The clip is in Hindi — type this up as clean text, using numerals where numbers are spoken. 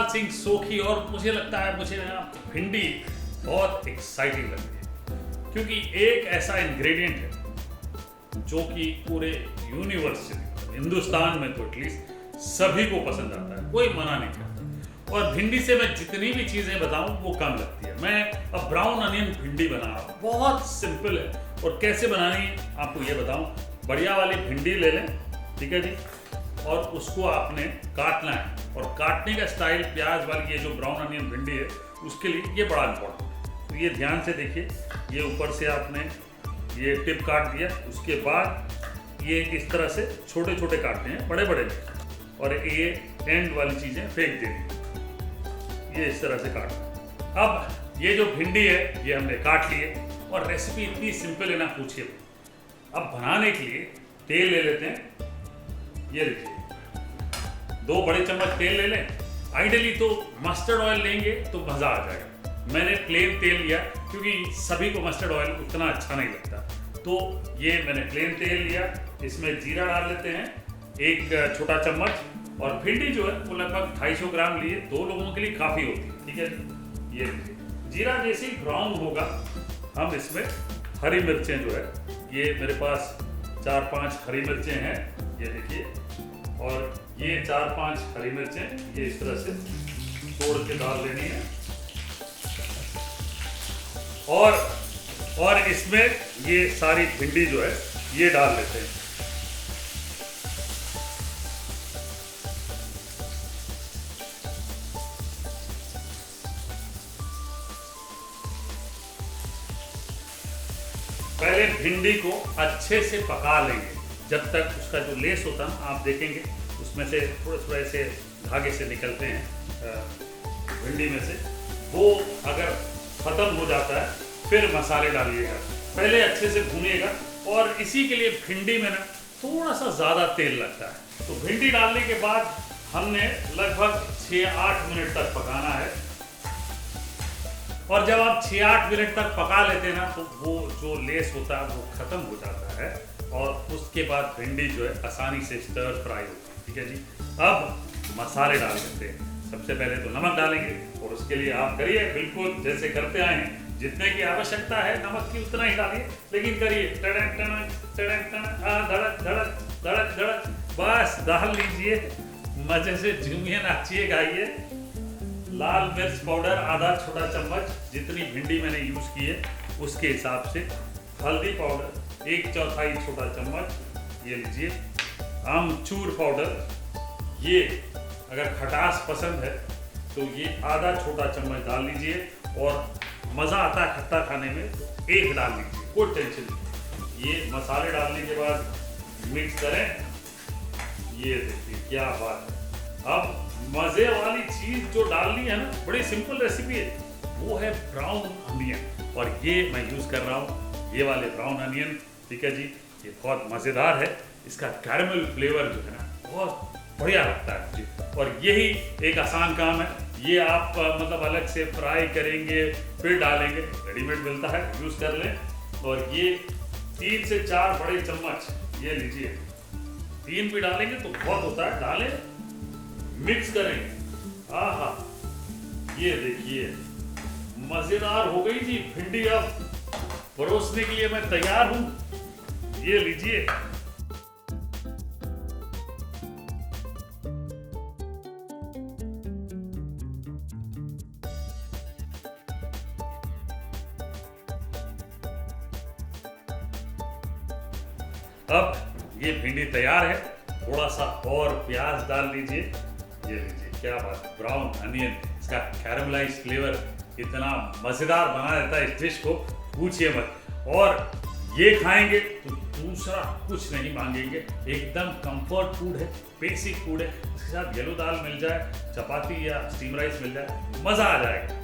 प्रसाद सिंह सोखी, और मुझे लगता है मुझे ना भिंडी बहुत एक्साइटिंग लगती है, क्योंकि एक ऐसा इंग्रेडिएंट है जो कि पूरे यूनिवर्स हिंदुस्तान में तो एटलीस्ट सभी को पसंद आता है, कोई मना नहीं करता। और भिंडी से मैं जितनी भी चीज़ें बताऊं वो कम लगती है। मैं अब ब्राउन अनियन भिंडी बना रहा हूँ, बहुत सिंपल है, और कैसे बनानी है आपको ये बताऊं। बढ़िया वाली भिंडी ले लें, ठीक है जी, और उसको आपने काटना है, और काटने का स्टाइल प्याज वाली ये जो ब्राउन अनियन भिंडी है उसके लिए ये बड़ा इम्पोर्टेंट है। तो ये ध्यान से देखिए, ये ऊपर से आपने ये टिप काट दिया, उसके बाद ये इस तरह से छोटे छोटे काटते हैं, बड़े बड़े, और ये एंड वाली चीज़ें फेंक देनी, ये इस तरह से काटना। अब ये जो भिंडी है ये हमने काट ली है, और रेसिपी इतनी सिंपल है ना पूछिए। अब बनाने के लिए तेल ले लेते हैं, ये लीजिए 2 बड़े चम्मच तेल ले लें। आइडियली तो मस्टर्ड ऑयल लेंगे तो मज़ा आ जाएगा, मैंने प्लेन तेल लिया क्योंकि सभी को मस्टर्ड ऑयल उतना अच्छा नहीं लगता, तो ये मैंने प्लेन तेल लिया। इसमें जीरा डाल लेते हैं 1 छोटा चम्मच, और भिंडी जो है वो लगभग 250 ग्राम लिए, 2 लोगों के लिए काफ़ी होती है, ठीक है। ये जीरा जैसे ही ब्राउन होगा हम इसमें हरी मिर्चें जो है, ये मेरे पास 4-5 हरी मिर्चें हैं, ये देखिए, और ये 4-5 हरी मिर्चें ये इस तरह से तोड़ के डाल लेनी है, और इसमें ये सारी भिंडी जो है ये डाल लेते हैं। पहले भिंडी को अच्छे से पका लेंगे, जब तक उसका जो लेस होता है आप देखेंगे उसमें से थोड़े थोड़े ऐसे धागे से निकलते हैं भिंडी में से, वो अगर ख़त्म हो जाता है फिर मसाले डालिएगा, पहले अच्छे से भूनिएगा। और इसी के लिए भिंडी में ना थोड़ा सा ज़्यादा तेल लगता है। तो भिंडी डालने के बाद हमने लगभग 6-8 मिनट तक पकाना है, और जब आप 6-8 मिनट तक पका लेते हैं ना तो वो जो लेस होता है वो ख़त्म हो जाता है, और उसके बाद भिंडी जो है आसानी से स्टर फ्राई होती है, ठीक है जी। अब मसाले डाल देते हैं। सबसे पहले तो नमक डालेंगे, और उसके लिए आप करिए बिल्कुल जैसे करते आए हैं, जितने की आवश्यकता है नमक की उतना ही डालिए, लेकिन करिए टड़क टड़क टड़क टड़क धड़क धड़क धड़क धड़क, बस डाल लीजिए, मजे से झूमिए नाचिए गाइए। लाल मिर्च पाउडर आधा छोटा चम्मच, जितनी भिंडी मैंने यूज़ की है उसके हिसाब से। हल्दी पाउडर 1/4 छोटा चम्मच, ये लीजिए। आमचूर पाउडर, ये अगर खटास पसंद है तो ये आधा छोटा चम्मच डाल लीजिए, और मज़ा आता है खट्टा खाने में तो 1 डाल लीजिए, कोई टेंशन नहीं। ये मसाले डालने के बाद मिक्स करें, ये देखिए क्या बात है। अब मज़े वाली चीज़ जो डालनी है ना, बड़ी सिंपल रेसिपी है, वो है ब्राउन अनियन, और ये मैं यूज़ कर रहा हूँ ये वाले ब्राउन अनियन, ठीक है जी। ये बहुत मज़ेदार है, इसका कैरेमल फ्लेवर जो है ना बहुत बढ़िया लगता है मुझे, और यही एक आसान काम है। ये आप मतलब अलग से फ्राई करेंगे फिर डालेंगे, रेडीमेड मिलता है, यूज़ कर लें। और ये 3 से 4 बड़े चम्मच ये लीजिए, 3 भी डालेंगे तो बहुत होता है, डालें, मिक्स करेंगे। आहा, ये देखिए मज़ेदार हो गई जी भिंडी। अब परोसने के लिए मैं तैयार हूँ, ये लीजिए। अब ये भिंडी तैयार है, थोड़ा सा और प्याज डाल लीजिए, ये लीजिए, क्या बात है, ब्राउन अनियन, इसका कैरमलाइज्ड फ्लेवर इतना मज़ेदार बना देता है इस डिश को, पूछिए मत। और ये खाएंगे तो दूसरा कुछ नहीं मांगेंगे, एकदम कंफर्ट फूड है, बेसिक फूड है। इसके साथ येलो दाल मिल जाए, चपाती या स्टीम राइस मिल जाए, मज़ा आ जाएगा।